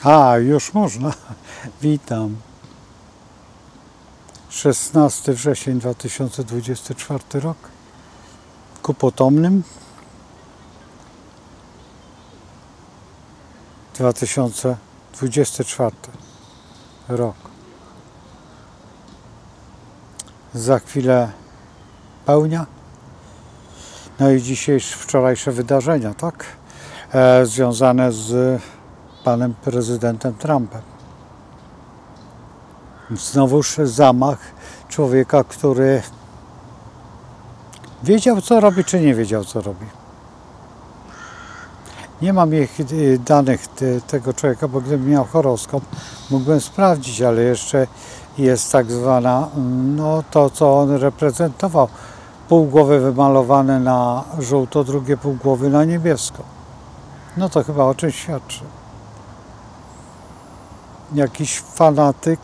A, już można. Witam. 16 wrzesień 2024 rok. Ku potomnym 2024 rok. Za chwilę pełnia. No i wczorajsze wydarzenia, tak? Związane z panem prezydentem Trumpem. Znowuż zamach człowieka, który wiedział, co robi, czy nie wiedział, co robi. Nie mam danych tego człowieka, bo gdybym miał horoskop, mógłbym sprawdzić, ale jeszcze jest tak zwana, no to, co on reprezentował. Półgłowy wymalowane na żółto, drugie półgłowy na niebiesko. No to chyba o czymś świadczy. Jakiś fanatyk.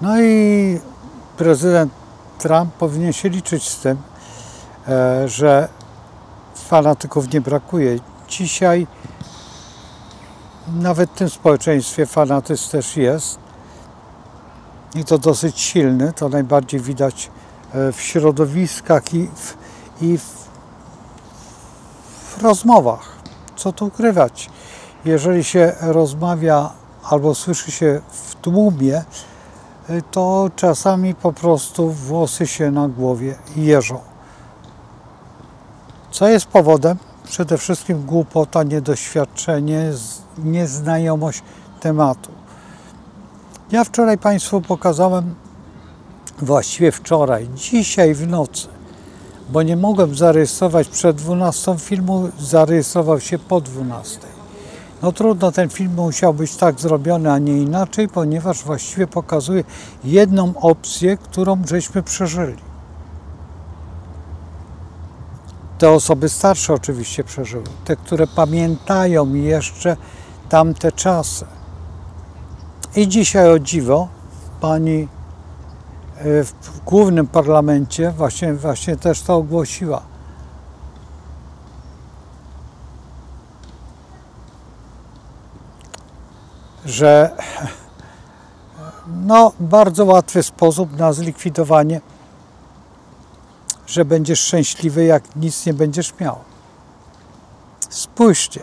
No i prezydent Trump powinien się liczyć z tym, że fanatyków nie brakuje. Dzisiaj nawet w tym społeczeństwie fanatyzm też jest i to dosyć silny. To najbardziej widać w środowiskach i w rozmowach. Co tu ukrywać? Jeżeli się rozmawia albo słyszy się w tłumie, to czasami po prostu włosy się na głowie jeżą. Co jest powodem? Przede wszystkim głupota, niedoświadczenie, nieznajomość tematu. Ja wczoraj Państwu pokazałem, właściwie wczoraj, dzisiaj w nocy, bo nie mogłem zarejestrować przed 12 filmu, zarejestrował się po 12. No trudno, ten film musiał być tak zrobiony, a nie inaczej, ponieważ właściwie pokazuje jedną opcję, którą żeśmy przeżyli. Te osoby starsze oczywiście przeżyły, te, które pamiętają jeszcze tamte czasy. I dzisiaj, o dziwo, pani w głównym parlamencie właśnie też to ogłosiła. Że no, bardzo łatwy sposób na zlikwidowanie, że będziesz szczęśliwy, jak nic nie będziesz miał. Spójrzcie.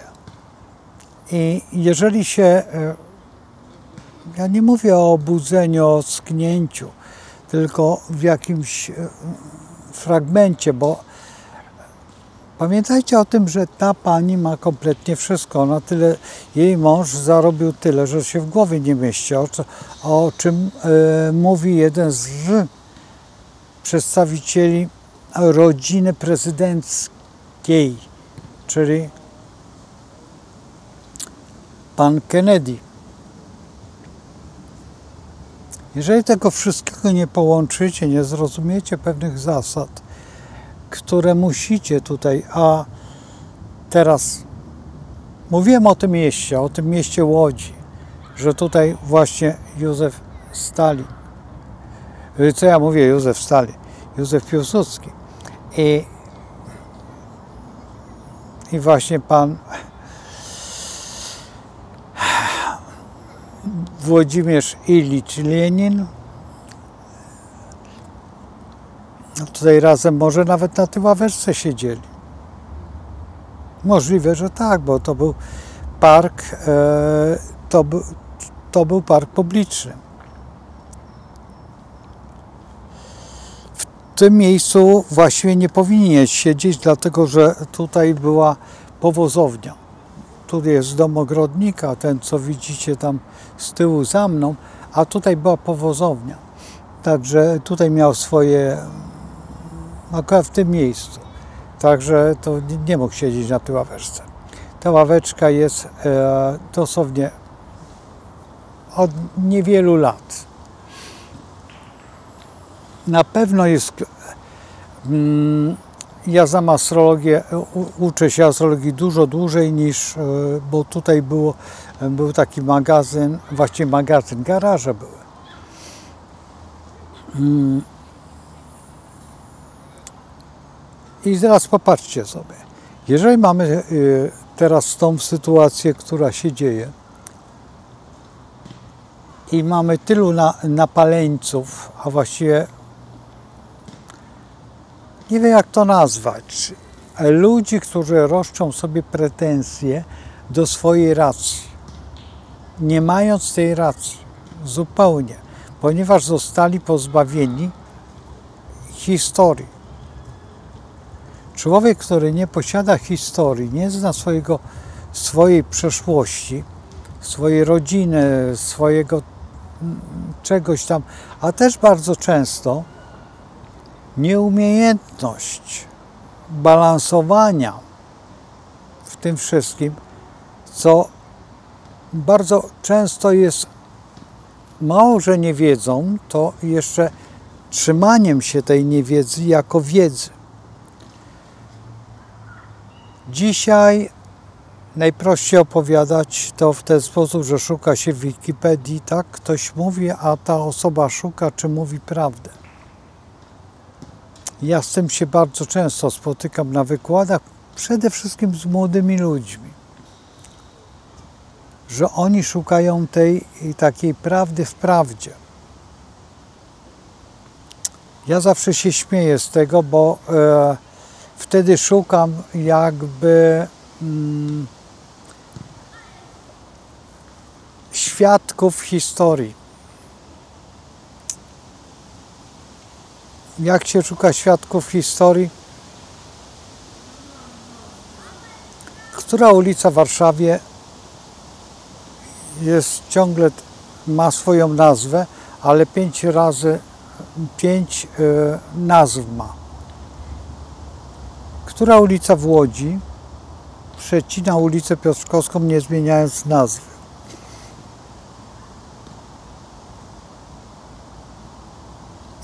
I jeżeli się, ja nie mówię o obudzeniu, o sknięciu, tylko w jakimś fragmencie, bo pamiętajcie o tym, że ta pani ma kompletnie wszystko. Ona tyle, jej mąż zarobił tyle, że się w głowie nie mieści. O czym mówi jeden z przedstawicieli rodziny prezydenckiej, czyli pan Kennedy. Jeżeli tego wszystkiego nie połączycie, nie zrozumiecie pewnych zasad, które musicie tutaj, a teraz mówiłem o tym mieście Łodzi, że tutaj właśnie Józef Stalin, co ja mówię, Józef Stalin, Józef Piłsudski i właśnie pan Włodzimierz Ilicz Lenin, tutaj razem może nawet na tej ławeczce siedzieli. Możliwe, że tak, bo to był park, to był park publiczny. W tym miejscu właściwie nie powinien siedzieć, dlatego że tutaj była powozownia. Tu jest dom ogrodnika, ten co widzicie tam z tyłu za mną, a tutaj była powozownia. Także tutaj miał swoje, akurat w tym miejscu. Także to nie mógł siedzieć na tej ławeczce. Ta ławeczka jest dosłownie od niewielu lat. Na pewno jest, ja znam astrologię, uczę się astrologii dużo dłużej niż, bo tutaj był taki magazyn, właściwie magazyn, garaże były. I teraz popatrzcie sobie, jeżeli mamy teraz tą sytuację, która się dzieje, i mamy tylu napaleńców, a właściwie nie wiem jak to nazwać, ludzi, którzy roszczą sobie pretensje do swojej racji, nie mając tej racji zupełnie, ponieważ zostali pozbawieni historii. Człowiek, który nie posiada historii, nie zna swojej przeszłości, swojej rodziny, swojego czegoś tam, a też bardzo często nieumiejętność balansowania w tym wszystkim, co bardzo często jest mało, że nie wiedzą, to jeszcze trzymaniem się tej niewiedzy jako wiedzy. Dzisiaj najprościej opowiadać to w ten sposób, że szuka się w Wikipedii, tak? Ktoś mówi, a ta osoba szuka, czy mówi prawdę. Ja z tym się bardzo często spotykam na wykładach, przede wszystkim z młodymi ludźmi, że oni szukają tej takiej prawdy w prawdzie. Ja zawsze się śmieję z tego, bo wtedy szukam jakby świadków historii. Jak się szuka świadków historii? Która ulica w Warszawie jest ciągle, ma swoją nazwę, ale 5 nazw ma. Która ulica w Łodzi przecina ulicę Piotrkowską, nie zmieniając nazwy?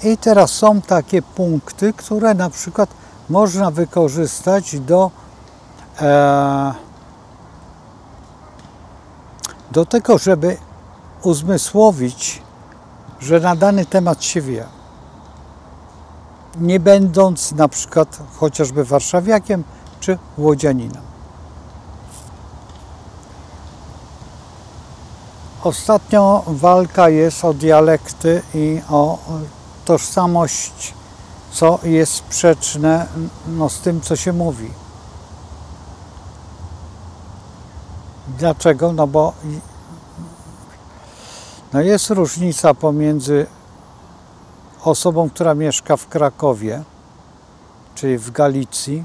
I teraz są takie punkty, które na przykład można wykorzystać do tego, żeby uzmysłowić, że na dany temat się wie. Nie będąc na przykład chociażby warszawiakiem czy łodzianinem. Ostatnio walka jest o dialekty i o tożsamość, co jest sprzeczne z tym, co się mówi. Dlaczego? No bo jest różnica pomiędzy osobą, która mieszka w Krakowie, czyli w Galicji,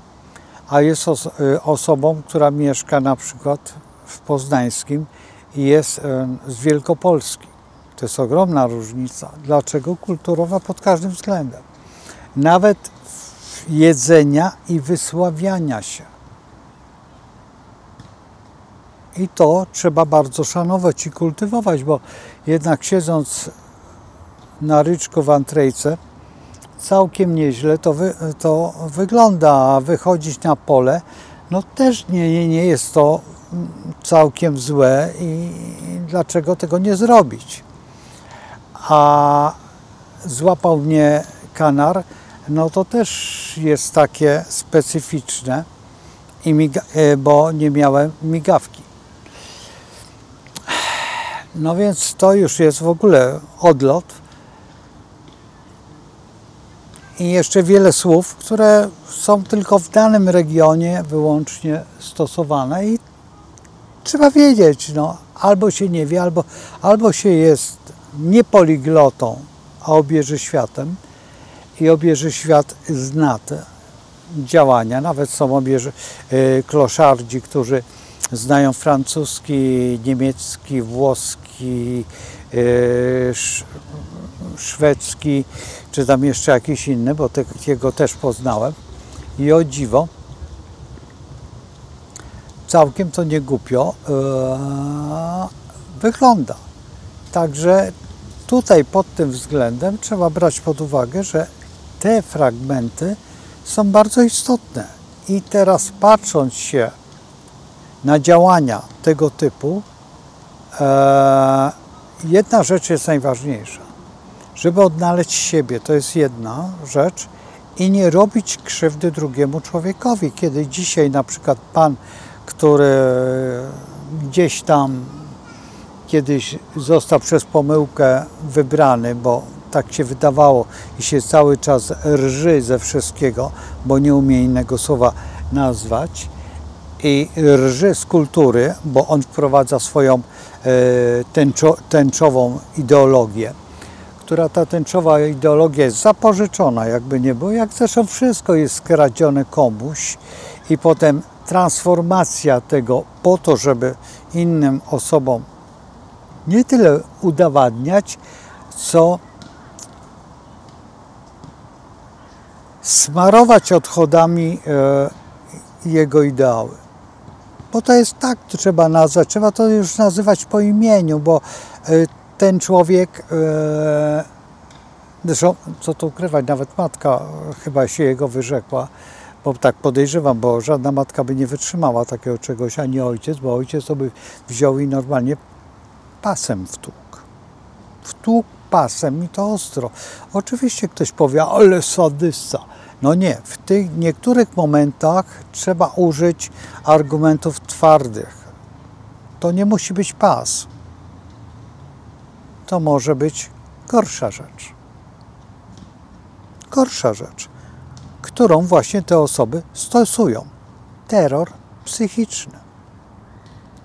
a jest osobą, która mieszka na przykład w Poznańskim i jest z Wielkopolski. To jest ogromna różnica. Dlaczego? Kulturowa pod każdym względem. Nawet jedzenia i wysławiania się. I to trzeba bardzo szanować i kultywować, bo jednak siedząc na ryczku w Antrejce całkiem nieźle to wygląda, a wychodzić na pole, no też nie jest to całkiem złe i dlaczego tego nie zrobić? A złapał mnie kanar, no to też jest takie specyficzne, bo nie miałem migawki. No więc to już jest w ogóle odlot. I jeszcze wiele słów, które są tylko w danym regionie wyłącznie stosowane i trzeba wiedzieć, no, albo się nie wie, albo się jest niepoliglotą, a obieży światem i obieży świat zna te działania. Nawet są kloszardzi, którzy znają francuski, niemiecki, włoski, szwedzki, czy tam jeszcze jakiś inny, bo takiego też poznałem. I o dziwo, całkiem to nie głupio wygląda. Także tutaj pod tym względem trzeba brać pod uwagę, że te fragmenty są bardzo istotne. I teraz patrząc się na działania tego typu, jedna rzecz jest najważniejsza. Żeby odnaleźć siebie, to jest jedna rzecz i nie robić krzywdy drugiemu człowiekowi. Kiedy dzisiaj na przykład pan, który gdzieś tam kiedyś został przez pomyłkę wybrany, bo tak się wydawało i się cały czas rży ze wszystkiego, bo nie umie innego słowa nazwać. I rży z kultury, bo on wprowadza swoją tęczową ideologię, która ta tęczowa ideologia jest zapożyczona, jakby nie było, jak zresztą wszystko jest skradzione komuś i potem transformacja tego po to, żeby innym osobom nie tyle udowadniać, co smarować odchodami jego ideały. Bo to jest tak, to trzeba nazwać, trzeba to już nazywać po imieniu, bo ten człowiek, zresztą co tu ukrywać, nawet matka chyba się jego wyrzekła, bo tak podejrzewam, bo żadna matka by nie wytrzymała takiego czegoś, ani ojciec, bo ojciec to by wziął i normalnie pasem wtłukł. Wtłukł pasem i to ostro. Oczywiście ktoś powie, ale sadysta. No nie, w tych niektórych momentach trzeba użyć argumentów twardych. To nie musi być pas. To może być gorsza rzecz. Gorsza rzecz, którą właśnie te osoby stosują. Terror psychiczny.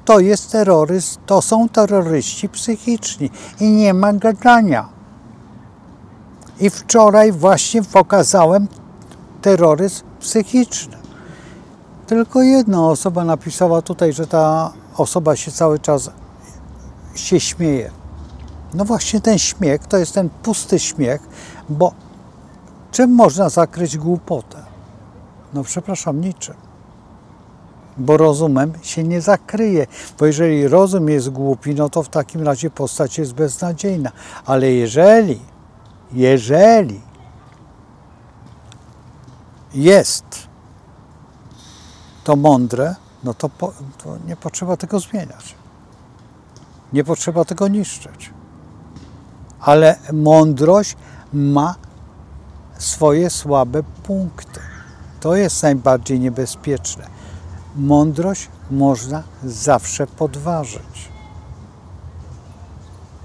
To jest terroryzm, to są terroryści psychiczni i nie ma gadania. I wczoraj właśnie pokazałem terroryzm psychiczny. Tylko jedna osoba napisała tutaj, że ta osoba się cały czas się śmieje. No właśnie ten śmiech to jest ten pusty śmiech, bo czym można zakryć głupotę? No przepraszam, niczym. Bo rozumem się nie zakryje, bo jeżeli rozum jest głupi, no to w takim razie postać jest beznadziejna. Ale jeżeli jest to mądre, no to nie potrzeba tego zmieniać. Nie potrzeba tego niszczyć. Ale mądrość ma swoje słabe punkty. To jest najbardziej niebezpieczne. Mądrość można zawsze podważyć.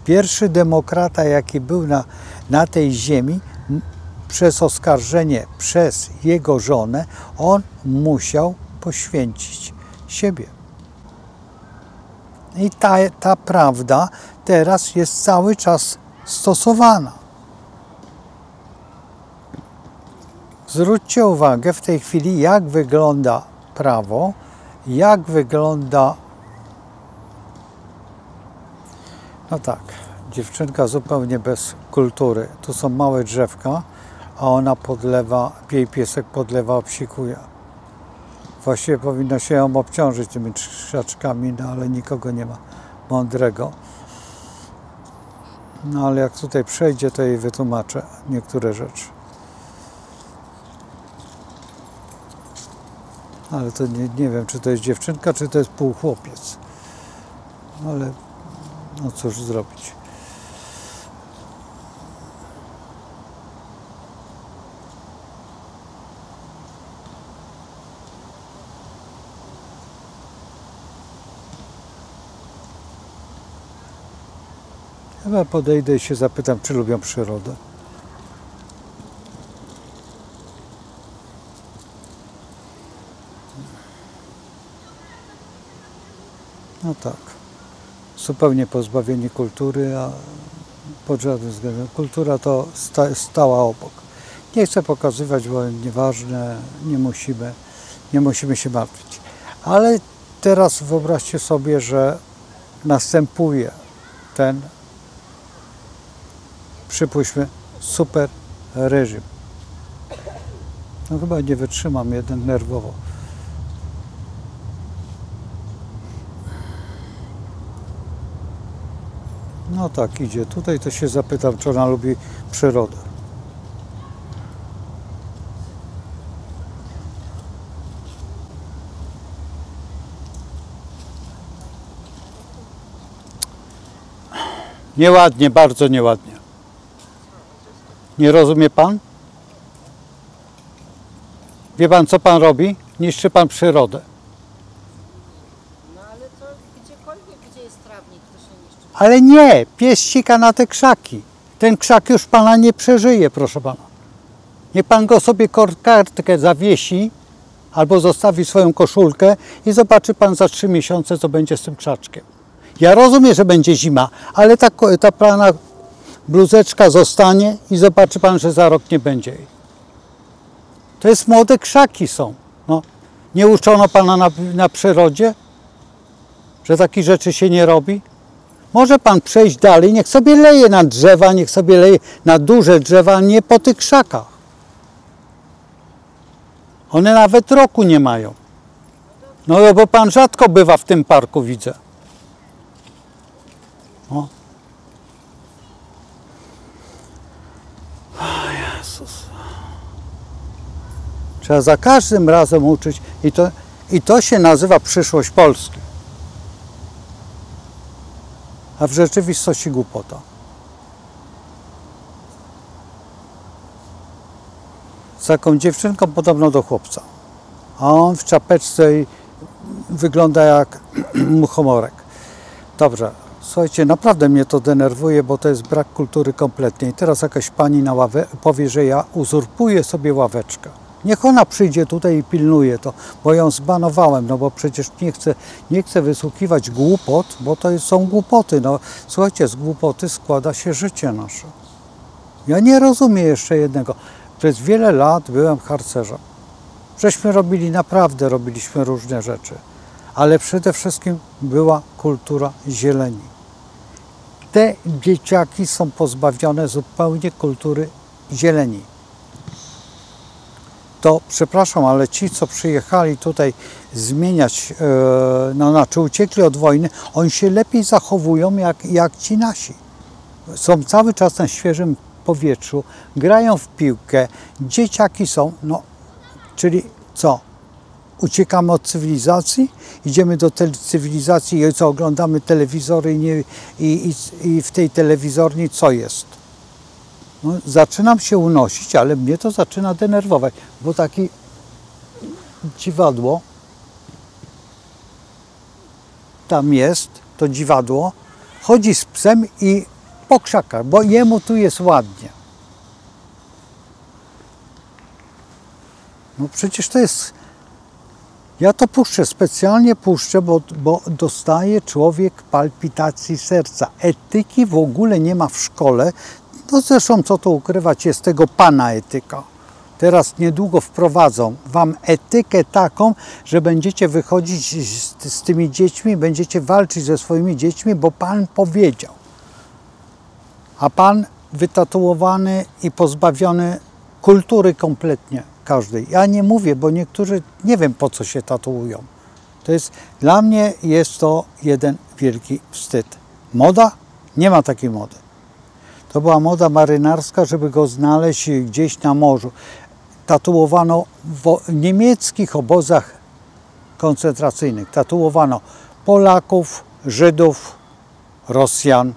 Pierwszy demokrata, jaki był na tej ziemi, przez oskarżenie przez jego żonę, on musiał poświęcić siebie. I ta prawda teraz jest cały czas stosowana. Zwróćcie uwagę w tej chwili, jak wygląda prawo, jak wygląda... No tak, dziewczynka zupełnie bez kultury. Tu są małe drzewka, a ona podlewa, jej piesek podlewa, obsikuje. Właściwie powinno się ją obciążyć tymi krzaczkami, no ale nikogo nie ma mądrego. No ale jak tutaj przejdzie, to jej wytłumaczę niektóre rzeczy. Ale to nie wiem, czy to jest dziewczynka, czy to jest półchłopiec. Ale no cóż zrobić. Chyba podejdę i się zapytam, czy lubią przyrodę. No tak. Zupełnie pozbawieni kultury, a pod żadnym względem. Kultura to stała obok. Nie chcę pokazywać, bo nieważne, nie musimy się martwić. Ale teraz wyobraźcie sobie, że następuje ten, przypuśćmy, super reżim. No chyba nie wytrzymam, jeden nerwowo. No tak, idzie tutaj, to się zapytam, czy ona lubi przyrodę. Nieładnie, bardzo nieładnie. Nie rozumie pan? Wie pan, co pan robi? Niszczy pan przyrodę. No ale to gdziekolwiek, gdzie jest trawnik, to się niszczy. Ale nie, pies sika na te krzaki. Ten krzak już pana nie przeżyje, proszę pana. Niech pan go sobie kartkę zawiesi albo zostawi swoją koszulkę i zobaczy pan za 3 miesiące, co będzie z tym krzaczkiem. Ja rozumiem, że będzie zima, ale ta pana bluzeczka zostanie i zobaczy pan, że za rok nie będzie jej. To jest młode krzaki są. No, nie uczono pana na przyrodzie, że takich rzeczy się nie robi? Może pan przejść dalej, niech sobie leje na drzewa, niech sobie leje na duże drzewa, a nie po tych krzakach. One nawet roku nie mają. No bo pan rzadko bywa w tym parku, widzę. O. O Jezus. Trzeba za każdym razem uczyć i to się nazywa przyszłość Polski. A w rzeczywistości głupota. Z taką dziewczynką podobno do chłopca. A on w czapeczce i wygląda jak muchomorek. Dobrze, słuchajcie, naprawdę mnie to denerwuje, bo to jest brak kultury kompletnie. I teraz jakaś pani na ławę powie, że ja uzurpuję sobie ławeczkę. Niech ona przyjdzie tutaj i pilnuje to, bo ją zbanowałem, no bo przecież nie chcę wysłuchiwać głupot, bo to są głupoty. No, słuchajcie, z głupoty składa się życie nasze. Ja nie rozumiem jeszcze jednego. Przez wiele lat byłem harcerzem. Żeśmy naprawdę robiliśmy różne rzeczy, ale przede wszystkim była kultura zieleni. Te dzieciaki są pozbawione zupełnie kultury zieleni. To przepraszam, ale ci, co przyjechali tutaj zmieniać, znaczy uciekli od wojny, oni się lepiej zachowują jak ci nasi. Są cały czas na świeżym powietrzu, grają w piłkę, dzieciaki są, no, czyli co? Uciekamy od cywilizacji, idziemy do tej cywilizacji i co, oglądamy telewizory i w tej telewizorni co jest? No, zaczynam się unosić, ale mnie to zaczyna denerwować, bo takie dziwadło tam jest, to dziwadło, chodzi z psem i po krzakach, bo jemu tu jest ładnie. No przecież to jest... Ja to puszczę, specjalnie puszczę, bo dostaje człowiek palpitacji serca. Etyki w ogóle nie ma w szkole. No zresztą, co tu ukrywać, jest tego pana etyka. Teraz niedługo wprowadzą wam etykę taką, że będziecie wychodzić z tymi dziećmi, będziecie walczyć ze swoimi dziećmi, bo pan powiedział. A pan wytatuowany i pozbawiony kultury kompletnie każdej. Ja nie mówię, bo niektórzy nie wiem, po co się tatuują. Dla mnie jest to jeden wielki wstyd. Moda? Nie ma takiej mody. To była moda marynarska, żeby go znaleźć gdzieś na morzu. Tatuowano w niemieckich obozach koncentracyjnych. Tatuowano Polaków, Żydów, Rosjan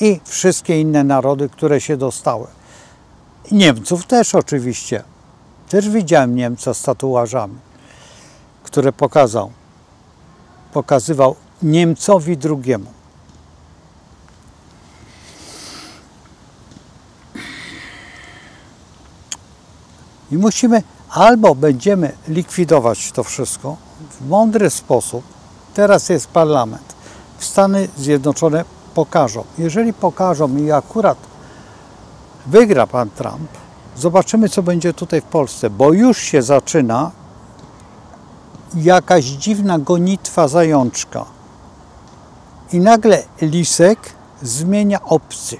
i wszystkie inne narody, które się dostały. Niemców też oczywiście. Też widziałem Niemca z tatuażami, które pokazywał Niemcowi drugiemu. I musimy, albo będziemy likwidować to wszystko w mądry sposób. Teraz jest parlament. Stany Zjednoczone pokażą. Jeżeli pokażą i akurat wygra pan Trump, zobaczymy, co będzie tutaj w Polsce, bo już się zaczyna jakaś dziwna gonitwa zajączka. I nagle lisek zmienia opcję.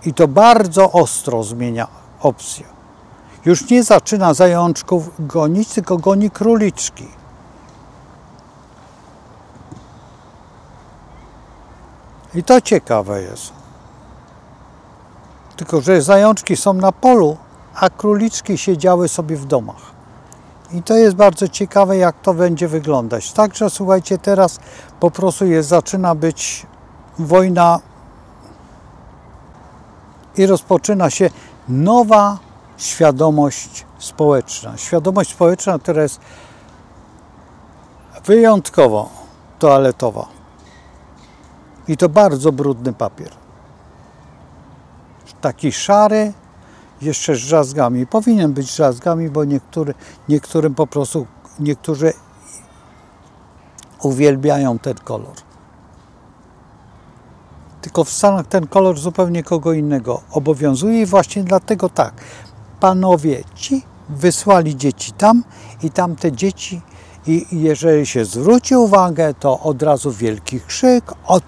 I to bardzo ostro zmienia opcję. Już nie zaczyna zajączków gonić, tylko goni króliczki. I to ciekawe jest. Tylko że zajączki są na polu, a króliczki siedziały sobie w domach. I to jest bardzo ciekawe, jak to będzie wyglądać. Także słuchajcie, teraz po prostu zaczyna być wojna i rozpoczyna się nowa świadomość społeczna. Świadomość społeczna, która jest wyjątkowo toaletowa. I to bardzo brudny papier. Taki szary, jeszcze z drzazgami. Powinien być z drzazgami, bo niektórym po prostu, niektórzy uwielbiają ten kolor. Tylko w Stanach ten kolor zupełnie kogo innego obowiązuje i właśnie dlatego tak, panowie ci wysłali dzieci tam i tamte dzieci, i jeżeli się zwróci uwagę, to od razu wielki krzyk, a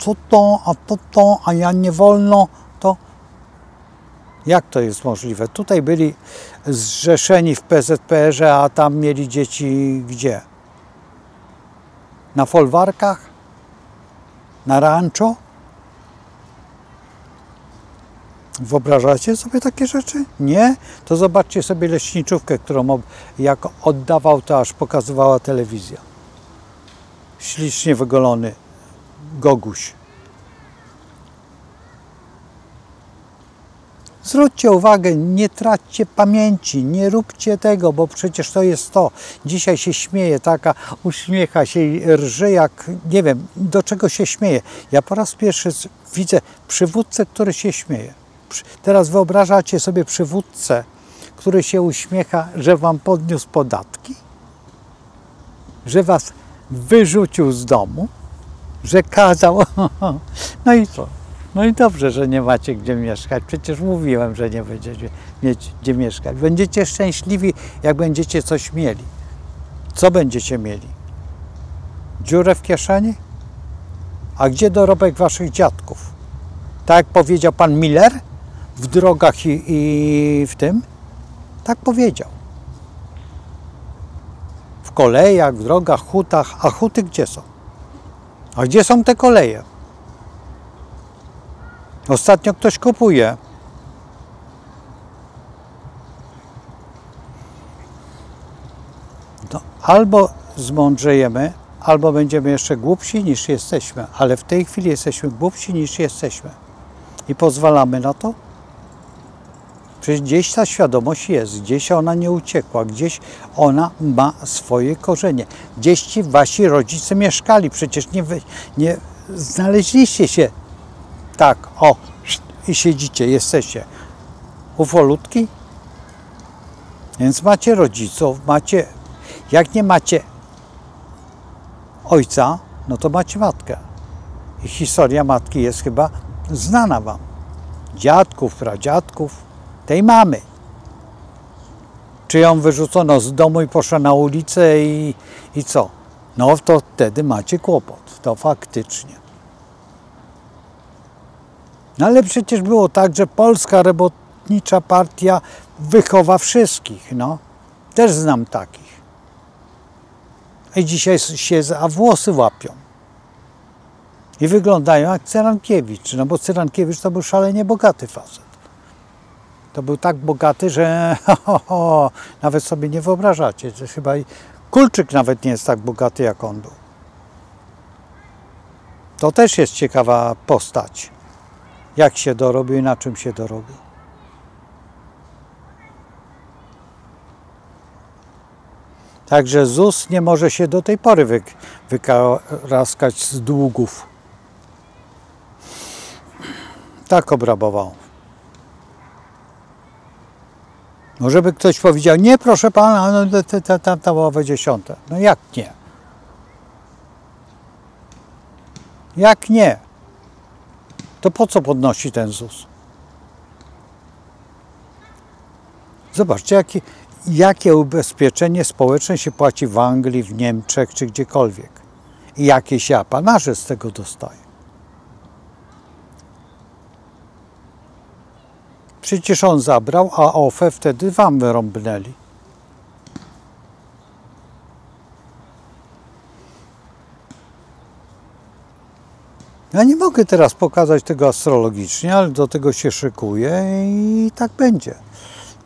co to, a ja nie wolno, to jak to jest możliwe? Tutaj byli zrzeszeni w PZPR-ze, a tam mieli dzieci gdzie? Na folwarkach? Na rancho? Wyobrażacie sobie takie rzeczy? Nie? To zobaczcie sobie leśniczówkę, którą jak oddawał, to aż pokazywała telewizja. Ślicznie wygolony Goguś. Zwróćcie uwagę, nie traćcie pamięci, nie róbcie tego, bo przecież to jest to. Dzisiaj się śmieje, taka uśmiecha się i rży, jak nie wiem, do czego się śmieje. Ja po raz pierwszy widzę przywódcę, który się śmieje. Teraz wyobrażacie sobie przywódcę, który się uśmiecha, że wam podniósł podatki, że was wyrzucił z domu, że kazał. No i co? No i dobrze, że nie macie gdzie mieszkać. Przecież mówiłem, że nie będziecie mieć gdzie mieszkać. Będziecie szczęśliwi, jak będziecie coś mieli. Co będziecie mieli? Dziurę w kieszeni? A gdzie dorobek waszych dziadków? Tak jak powiedział pan Miller w drogach i w tym? Tak powiedział. W kolejach, w drogach, hutach. A huty gdzie są? A gdzie są te koleje? Ostatnio ktoś kupuje. No, albo zmądrzejemy, albo będziemy jeszcze głupsi niż jesteśmy, ale w tej chwili jesteśmy głupsi niż jesteśmy. I pozwalamy na to? Przecież gdzieś ta świadomość jest, gdzieś ona nie uciekła, gdzieś ona ma swoje korzenie. Gdzieś ci wasi rodzice mieszkali, przecież nie znaleźliście się tak, o, i siedzicie, jesteście ufolutki. Więc macie rodziców, macie, jak nie macie ojca, no to macie matkę. I historia matki jest chyba znana wam. Dziadków, pradziadków, tej mamy. Czy ją wyrzucono z domu i poszła na ulicę i co? No to wtedy macie kłopot, to faktycznie. No ale przecież było tak, że Polska Robotnicza Partia wychowa wszystkich, no. Też znam takich. I dzisiaj się za włosy łapią. I wyglądają jak Cyrankiewicz, no bo Cyrankiewicz to był szalenie bogaty facet. To był tak bogaty, że nawet sobie nie wyobrażacie, że chyba Kulczyk nawet nie jest tak bogaty, jak on był. To też jest ciekawa postać. Jak się dorobił i na czym się dorobił. Także ZUS nie może się do tej pory wykaraskać z długów. Tak obrabował. Może by ktoś powiedział, nie proszę pana, no tam połowę 10. No jak nie? Jak nie? To po co podnosi ten ZUS? Zobaczcie, jakie ubezpieczenie społeczne się płaci w Anglii, w Niemczech czy gdziekolwiek. I jakie się apanaże z tego dostaje. Przecież on zabrał, a OFE wtedy wam wyrąbnęli. Ja nie mogę teraz pokazać tego astrologicznie, ale do tego się szykuję i tak będzie.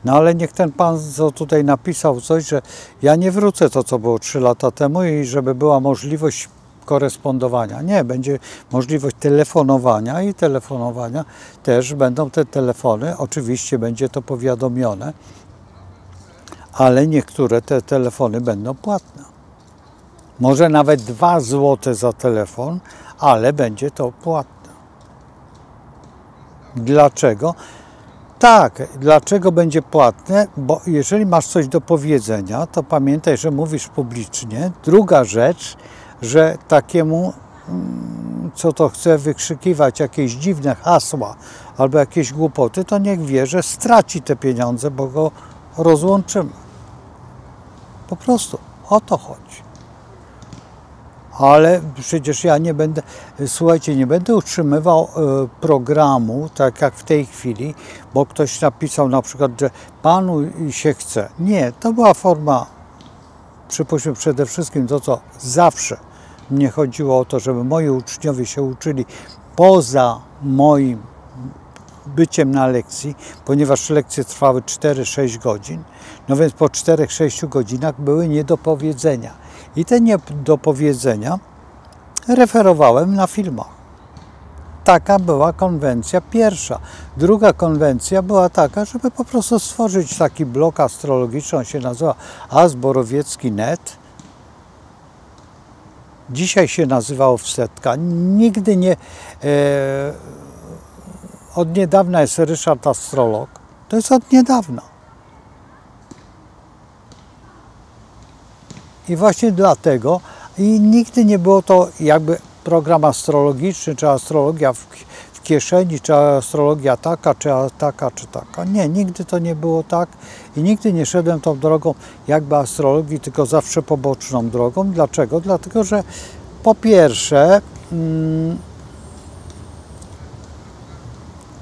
No ale niech ten pan, co tutaj napisał coś, że ja nie wrócę to, co było 3 lata temu i żeby była możliwość korespondowania. Nie, będzie możliwość telefonowania i telefonowania też będą te telefony, oczywiście będzie to powiadomione, ale niektóre te telefony będą płatne. Może nawet 2 zł za telefon, ale będzie to płatne. Dlaczego? Tak, dlaczego będzie płatne? Bo jeżeli masz coś do powiedzenia, to pamiętaj, że mówisz publicznie. Druga rzecz, że takiemu, co to chce wykrzykiwać jakieś dziwne hasła albo jakieś głupoty, to niech wie, że straci te pieniądze, bo go rozłączymy. Po prostu o to chodzi. Ale przecież ja nie będę, słuchajcie, nie będę utrzymywał programu, tak jak w tej chwili, bo ktoś napisał na przykład, że panu się chce. Nie, to była forma, przypuśćmy przede wszystkim to, co zawsze mnie chodziło o to, żeby moi uczniowie się uczyli poza moim byciem na lekcji, ponieważ lekcje trwały 4-6 godzin, no więc po 4-6 godzinach były niedopowiedzenia. I te niedopowiedzenia referowałem na filmach. Taka była konwencja pierwsza. Druga konwencja była taka, żeby po prostu stworzyć taki blok astrologiczny, on się nazywa Azborowiecki.net. Dzisiaj się nazywa Offsetka. Nigdy nie... od niedawna jest Ryszard Astrolog. To jest od niedawna. I właśnie dlatego, i nigdy nie było to jakby program astrologiczny, czy astrologia w kieszeni, czy astrologia taka, czy taka, czy taka. Nie, nigdy to nie było tak i nigdy nie szedłem tą drogą jakby astrologii, tylko zawsze poboczną drogą. Dlaczego? Dlatego, że po pierwsze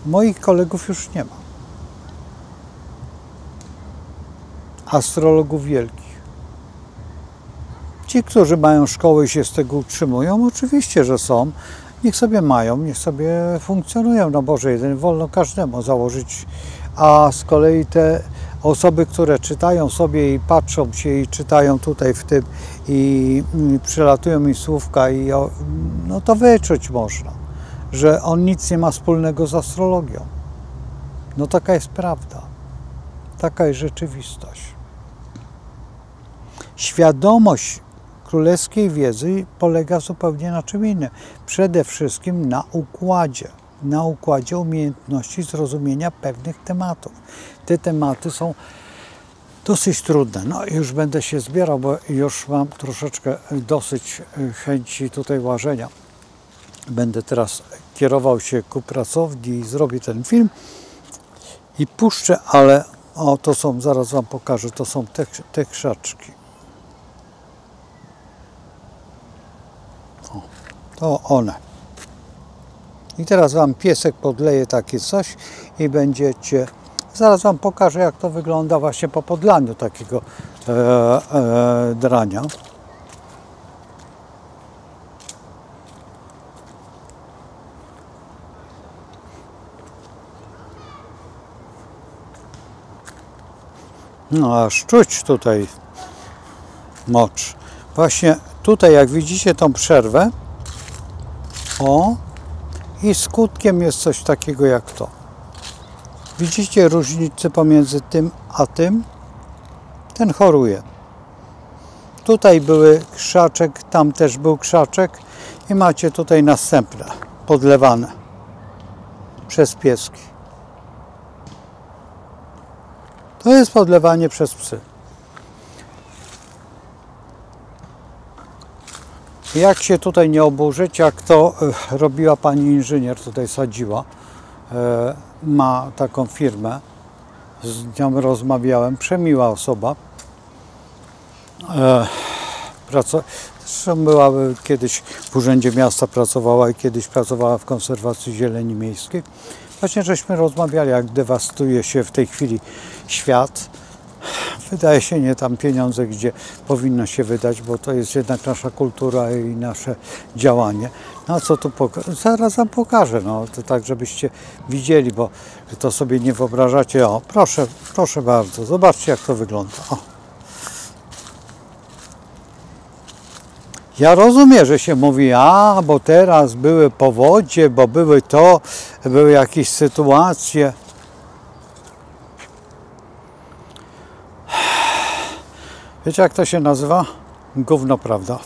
moich kolegów już nie ma. Astrologów wielkich. Ci, którzy mają szkoły i się z tego utrzymują, oczywiście, że są. Niech sobie mają, niech sobie funkcjonują. No Boże, jeden wolno każdemu założyć. A z kolei te osoby, które czytają sobie i patrzą się i czytają tutaj w tym i przelatują mi słówka, no to wyczuć można, że on nic nie ma wspólnego z astrologią. No taka jest prawda. Taka jest rzeczywistość. Świadomość królewskiej wiedzy polega zupełnie na czym innym. Przede wszystkim na układzie umiejętności zrozumienia pewnych tematów. Te tematy są dosyć trudne. No już będę się zbierał, bo już mam troszeczkę dosyć chęci tutaj łażenia. Będę teraz kierował się ku pracowni i zrobię ten film i puszczę, ale o, to są, zaraz wam pokażę, to są te krzaczki. O, to one. I teraz wam piesek podleje takie coś i będziecie... Zaraz wam pokażę, jak to wygląda właśnie po podlaniu takiego drania. No aż czuć tutaj mocz. Właśnie tutaj, jak widzicie tą przerwę, o, i skutkiem jest coś takiego jak to. Widzicie różnicę pomiędzy tym a tym? Ten choruje. Tutaj były krzaczek, tam też był krzaczek i macie tutaj następne, podlewane przez pieski. To jest podlewanie przez psy. Jak się tutaj nie oburzyć, jak to robiła pani inżynier, tutaj sadziła, ma taką firmę, z nią rozmawiałem, przemiła osoba. Zresztą była kiedyś w Urzędzie Miasta pracowała i kiedyś pracowała w konserwacji zieleni miejskiej. Właśnie żeśmy rozmawiali, jak dewastuje się w tej chwili świat. Wydaje się nie tam pieniądze, gdzie powinno się wydać, bo to jest jednak nasza kultura i nasze działanie. No a co tu zaraz wam pokażę, no to tak, żebyście widzieli, bo to sobie nie wyobrażacie. O, proszę bardzo, zobaczcie, jak to wygląda. O. Ja rozumiem, że się mówi, bo teraz były powodzie, bo były jakieś sytuacje. Wiecie, jak to się nazywa? Gówno, prawda?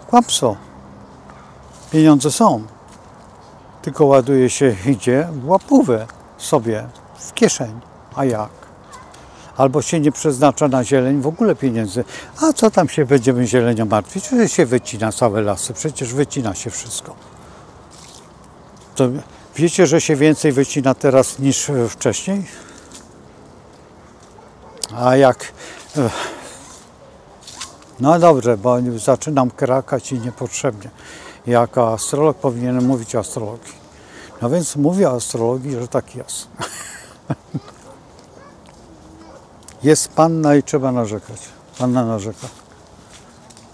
Kłamstwo. Pieniądze są. tylko ładuje się idzie w łapówę sobie w kieszeń. A jak? Albo się nie przeznacza na zieleń w ogóle pieniędzy. A co tam się będziemy zielenią martwić? Że się wycina całe lasy. Przecież wycina się wszystko. To wiecie, że się więcej wycina teraz niż wcześniej? A jak... No dobrze, bo zaczynam krakać i niepotrzebnie. Jako astrolog powinienem mówić o astrologii. No więc mówię o astrologii, że tak jest. Jest panna i trzeba narzekać. Panna narzeka.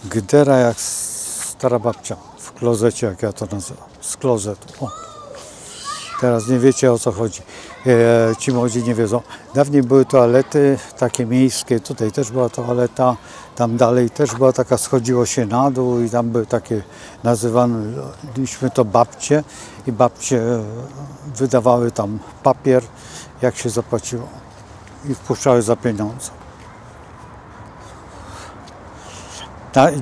Gdera jak stara babcia w klozecie, jak ja to nazywam. Z klozetu. O. Teraz nie wiecie, o co chodzi. Ci młodzi nie wiedzą. Dawniej były toalety takie miejskie. Tutaj też była toaleta. Tam dalej też była taka, schodziło się na dół i tam były takie, nazywaliśmy to babcie. I babcie wydawały tam papier, jak się zapłaciło. I wpuszczały za pieniądze.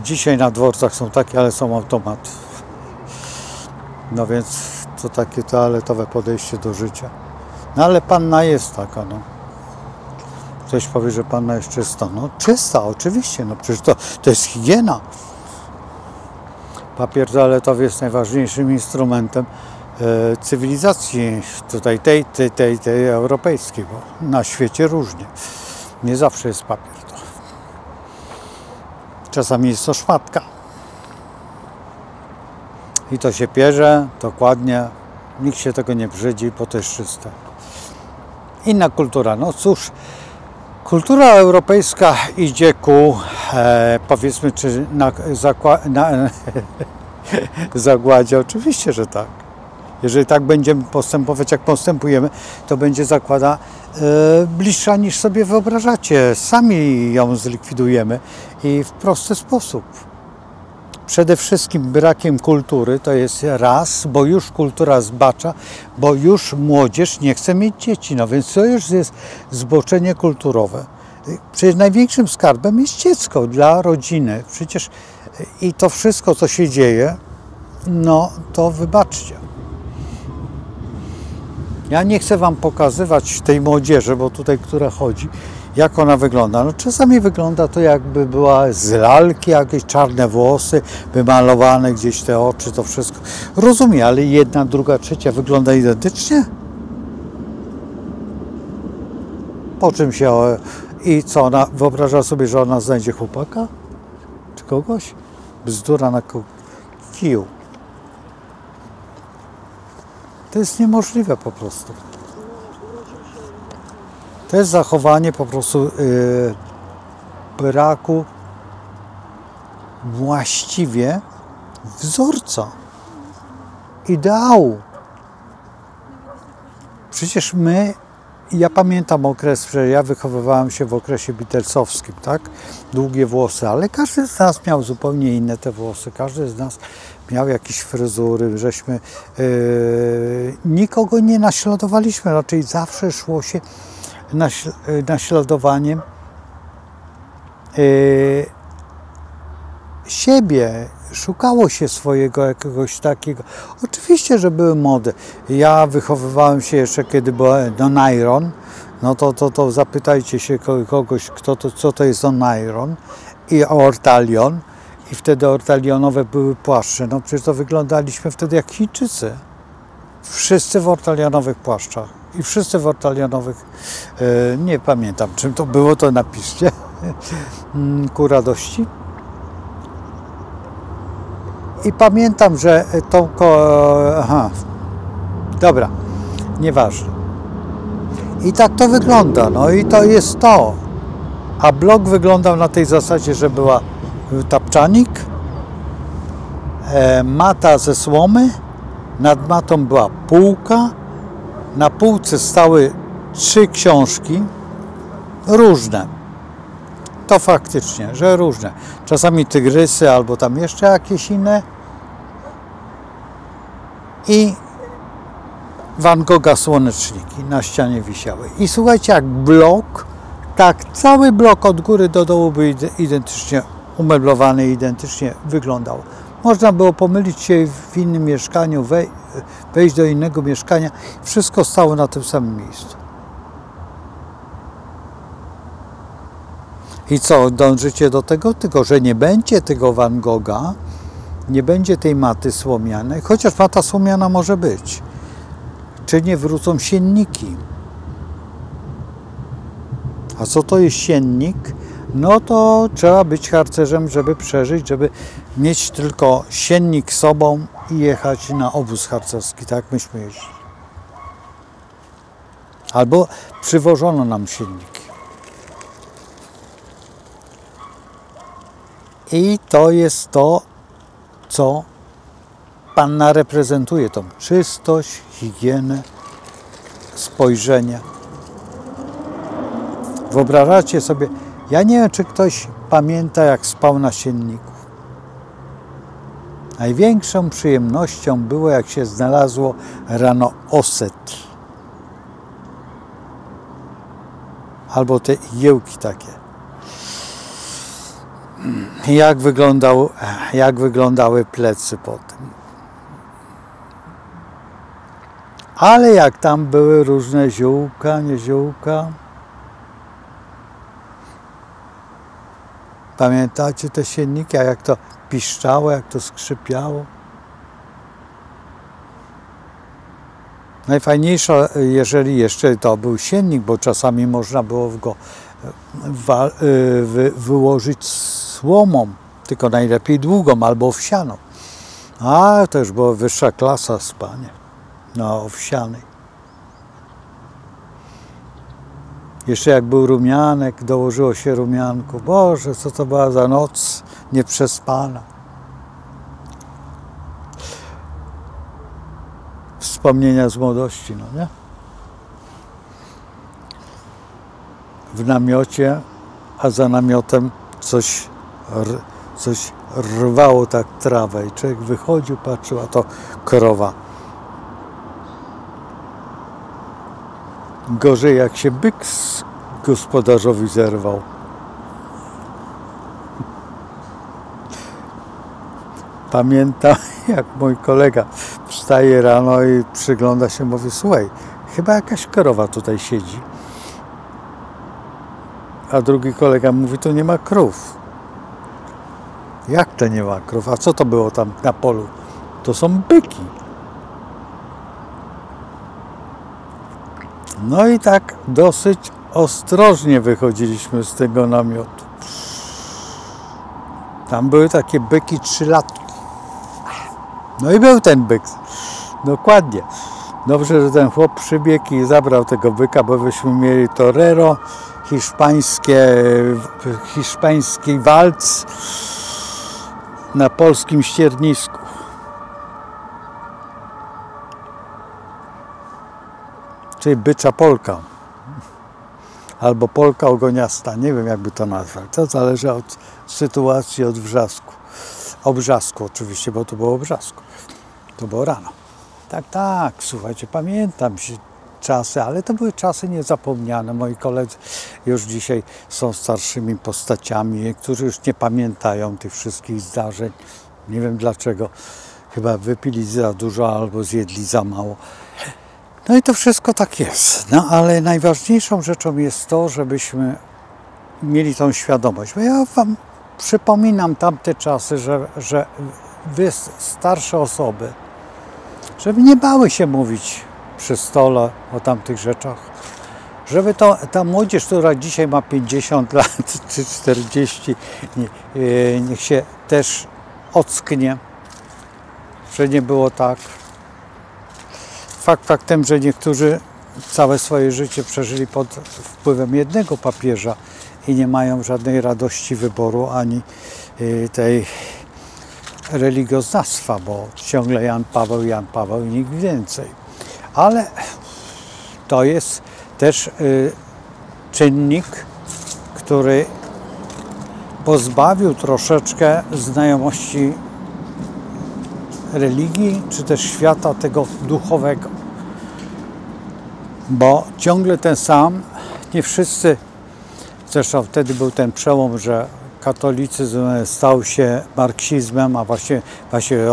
Dzisiaj na dworcach są takie, ale są automaty. No więc to takie toaletowe podejście do życia. No ale panna jest taka, no. Ktoś powie, że panna jest czysta. No czysta, oczywiście, no przecież to jest higiena. Papier toaletowy jest najważniejszym instrumentem cywilizacji tutaj tej europejskiej, bo na świecie różnie. Nie zawsze jest papier. To. Czasami jest to szmatka. I to się pierze dokładnie. Nikt się tego nie brzydzi, bo to jest czyste. Inna kultura. No cóż, kultura europejska idzie ku, powiedzmy, czy na zagładzie. Oczywiście, że tak. Jeżeli tak będziemy postępować, jak postępujemy, to będzie zagłada bliższa niż sobie wyobrażacie. Sami ją zlikwidujemy i w prosty sposób. Przede wszystkim brakiem kultury to jest raz, bo już kultura zbacza, bo już młodzież nie chce mieć dzieci. No więc to już jest zboczenie kulturowe. Przecież największym skarbem jest dziecko dla rodziny. Przecież i to wszystko, co się dzieje, no to wybaczcie. Ja nie chcę wam pokazywać tej młodzieży, bo tutaj, która chodzi, jak ona wygląda. No czasami wygląda to, jakby była z lalki, jakieś czarne włosy, wymalowane gdzieś te oczy, to wszystko. Rozumiem, ale jedna, druga, trzecia wygląda identycznie? Po czym się... I co, ona wyobraża sobie, że ona znajdzie chłopaka? Czy kogoś? Bzdura na kiju. To jest niemożliwe po prostu. To jest zachowanie po prostu braku właściwie wzorca, ideału. Przecież ja pamiętam okres, że ja wychowywałem się w okresie beatlesowskim, tak? Długie włosy, ale każdy z nas miał zupełnie inne te włosy, każdy z nas miał jakieś fryzury, żeśmy nikogo nie naśladowaliśmy, raczej zawsze szło się naśladowaniem siebie, szukało się swojego jakiegoś takiego. Oczywiście, że były mody. Ja wychowywałem się jeszcze, kiedy był Iron, no to zapytajcie się kogoś, co to jest Iron i Ortalion. I wtedy ortalionowe były płaszcze. No przecież to wyglądaliśmy wtedy jak Chińczycy. Wszyscy w ortalionowych płaszczach. I wszyscy w ortalionowych, nie pamiętam czym to było, to napiszcie, ku radości. I pamiętam, że tą... dobra, nieważne. I tak to wygląda, no i to jest to. A blok wyglądał na tej zasadzie, że była tapczanik, mata ze słomy, nad matą była półka, na półce stały 3 książki, różne. To faktycznie, że różne. Czasami tygrysy, albo tam jeszcze jakieś inne. I Van Gogha słoneczniki na ścianie wisiały. I słuchajcie, jak blok, tak cały blok od góry do dołu był identycznie umeblowany, identycznie wyglądał. Można było pomylić się w innym mieszkaniu, wejść do innego mieszkania. Wszystko stało na tym samym miejscu. I co, dążycie do tego? Tylko, że nie będzie tego Van Gogha, nie będzie tej maty słomianej, chociaż mata słomiana może być. Czy nie wrócą sienniki? A co to jest siennik? No to trzeba być harcerzem, żeby przeżyć, żeby mieć tylko siennik sobą i jechać na obóz harcerski, tak myśmy jeździli. Albo przywożono nam sienniki. I to jest to, co panna reprezentuje, tą czystość, higienę, spojrzenie. Wyobrażacie sobie, ja nie wiem, czy ktoś pamięta, jak spał na sienniku. Największą przyjemnością było, jak się znalazło rano oset. Albo te igiełki takie. Jak wyglądały plecy potem. Ale jak tam były różne ziółka, nie ziółka. Pamiętacie te sienniki, a jak to piszczało, jak to skrzypiało? Najfajniejsze, jeżeli jeszcze to był siennik, bo czasami można było go wyłożyć słomą, tylko najlepiej długą albo owsianą. A to już była wyższa klasa spania na owsianej. Jeszcze jak był rumianek, dołożyło się rumianku. Boże, co to była za noc nieprzespana. Wspomnienia z młodości, no nie? W namiocie, a za namiotem coś rwało tak trawę i człowiek wychodził, patrzył, a to krowa. Gorzej jak się byk gospodarzowi zerwał. Pamiętam, jak mój kolega wstaje rano i przygląda się, mówi, słuchaj, chyba jakaś krowa tutaj siedzi. A drugi kolega mówi, tu nie ma krów. Jak to nie ma krów? A co to było tam na polu? To są byki. No i tak dosyć ostrożnie wychodziliśmy z tego namiotu. Tam były takie byki 3-latki. No i był ten byk. Dokładnie. Dobrze, że ten chłop przybiegł i zabrał tego byka, bo byśmy mieli torero, hiszpański walc na polskim ściernisku. Czyli bycza polka. Albo polka ogoniasta. Nie wiem, jakby to nazwać. To zależy od sytuacji, od wrzasku. Obrzasku oczywiście, bo to było obrzasku. To było rano. Tak, słuchajcie, pamiętam się czasy, ale to były czasy niezapomniane. Moi koledzy już dzisiaj są starszymi postaciami, którzy już nie pamiętają tych wszystkich zdarzeń. Nie wiem dlaczego. Chyba wypili za dużo albo zjedli za mało. No i to wszystko tak jest. No ale najważniejszą rzeczą jest to, żebyśmy mieli tą świadomość. Bo ja wam przypominam tamte czasy, że wy, starsze osoby, żeby nie bały się mówić przy stole o tamtych rzeczach. Żeby ta młodzież, która dzisiaj ma 50 lat czy 40, niech się też ocknie, że nie było tak. Fakt faktem, że niektórzy całe swoje życie przeżyli pod wpływem jednego papieża i nie mają żadnej radości wyboru ani tej religioznawstwa, bo ciągle Jan Paweł i nikt więcej. Ale to jest też czynnik, który pozbawił troszeczkę znajomości religii, czy też świata tego duchowego. Bo ciągle ten sam, nie wszyscy, zresztą wtedy był ten przełom, że katolicyzm stał się marksizmem, a właśnie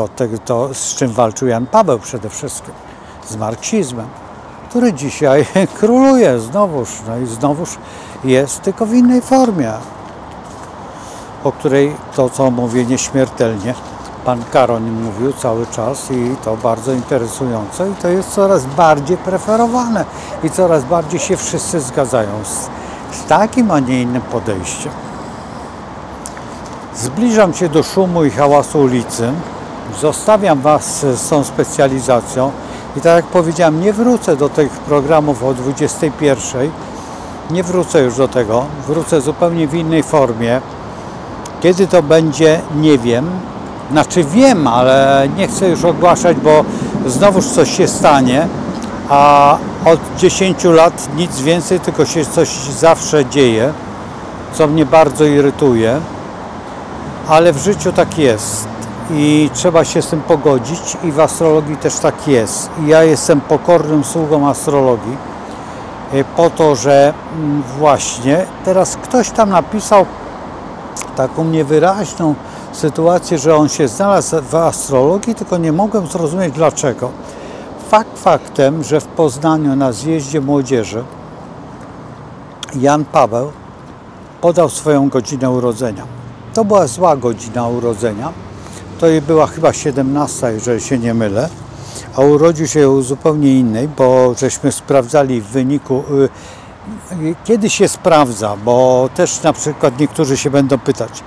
od tego, to, z czym walczył Jan Paweł przede wszystkim, z marksizmem, który dzisiaj króluje znowuż, no i znowuż jest, tylko w innej formie, o której to, co mówię, nieśmiertelnie pan Karoń mówił cały czas i to bardzo interesujące i to jest coraz bardziej preferowane i coraz bardziej się wszyscy zgadzają z takim, a nie innym podejściem. Zbliżam się do szumu i hałasu ulicy, zostawiam Was z tą specjalizacją i tak jak powiedziałem, nie wrócę do tych programów o 21, nie wrócę już do tego, wrócę zupełnie w innej formie. Kiedy to będzie, nie wiem. Znaczy wiem, ale nie chcę już ogłaszać, bo znowuż coś się stanie, a od 10 lat nic więcej, tylko się coś zawsze dzieje, co mnie bardzo irytuje, ale w życiu tak jest i trzeba się z tym pogodzić i w astrologii też tak jest. I ja jestem pokornym sługą astrologii po to, że właśnie teraz ktoś tam napisał taką niewyraźną sytuację, że on się znalazł w astrologii, tylko nie mogłem zrozumieć dlaczego. Fakt faktem, że w Poznaniu na zjeździe młodzieży Jan Paweł podał swoją godzinę urodzenia. To była zła godzina urodzenia. To była chyba 17, jeżeli się nie mylę, a urodził się o zupełnie innej, bo żeśmy sprawdzali w wyniku, kiedy się sprawdza, bo też na przykład niektórzy się będą pytać.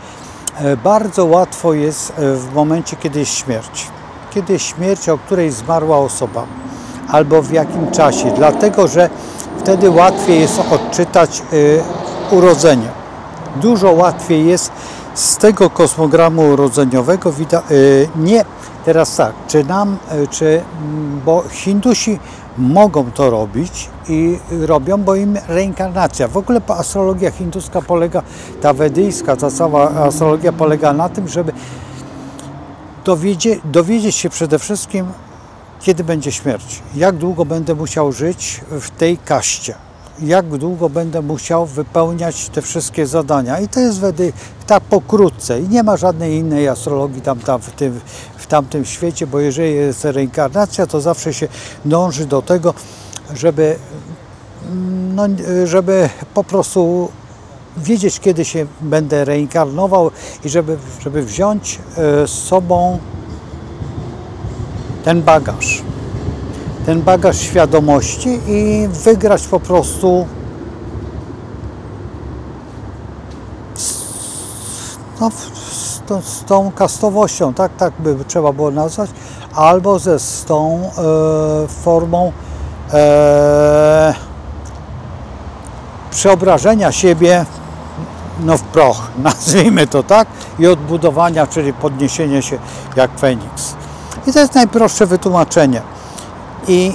Bardzo łatwo jest w momencie, kiedy jest śmierć. Kiedy jest śmierć, o której zmarła osoba, albo w jakim czasie, dlatego że wtedy łatwiej jest odczytać urodzenie. Dużo łatwiej jest z tego kosmogramu urodzeniowego, nie, teraz tak, bo Hindusi mogą to robić i robią, bo im reinkarnacja. W ogóle astrologia hinduska polega, ta wedyjska, ta cała astrologia polega na tym, żeby dowiedzieć się przede wszystkim, kiedy będzie śmierć, jak długo będę musiał żyć w tej kaście, jak długo będę musiał wypełniać te wszystkie zadania. I to jest tak pokrótce i nie ma żadnej innej astrologii w tamtym świecie, bo jeżeli jest reinkarnacja, to zawsze się dąży do tego, żeby po prostu wiedzieć, kiedy się będę reinkarnował i żeby wziąć z sobą ten bagaż świadomości i wygrać po prostu z tą kastowością, tak by trzeba było nazwać, albo z tą formą przeobrażenia siebie w proch, nazwijmy to tak, i odbudowania, czyli podniesienie się jak Feniks. I to jest najprostsze wytłumaczenie. I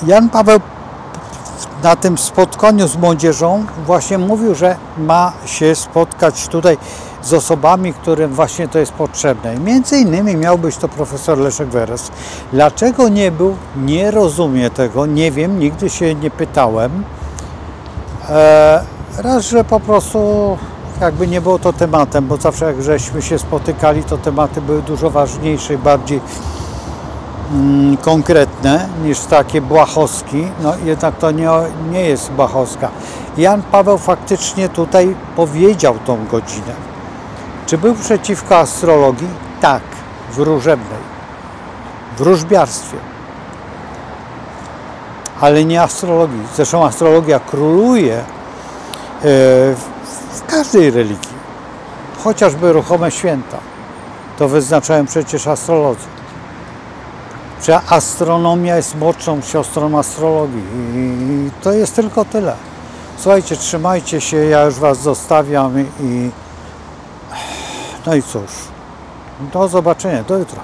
Jan Paweł na tym spotkaniu z młodzieżą właśnie mówił, że ma się spotkać tutaj z osobami, którym właśnie to jest potrzebne. I między innymi miał być to profesor Leszek Weres. Dlaczego nie był? Nie rozumiem tego, nie wiem, nigdy się nie pytałem. Raz, że po prostu jakby nie było to tematem, bo zawsze jak żeśmy się spotykali, to tematy były dużo ważniejsze i bardziej konkretne niż takie błahostki. No jednak to nie jest błahostka. Jan Paweł faktycznie tutaj powiedział tą godzinę. Czy był przeciwko astrologii? Tak, wróżebnej, wróżbiarstwie. Ale nie astrologii. Zresztą astrologia króluje w każdej religii. Chociażby ruchome święta. To wyznaczają przecież astrolodzy. Że astronomia jest młodszą siostrą astrologii. I to jest tylko tyle. Słuchajcie, trzymajcie się, ja już Was zostawiam i no i cóż, do zobaczenia, do jutra.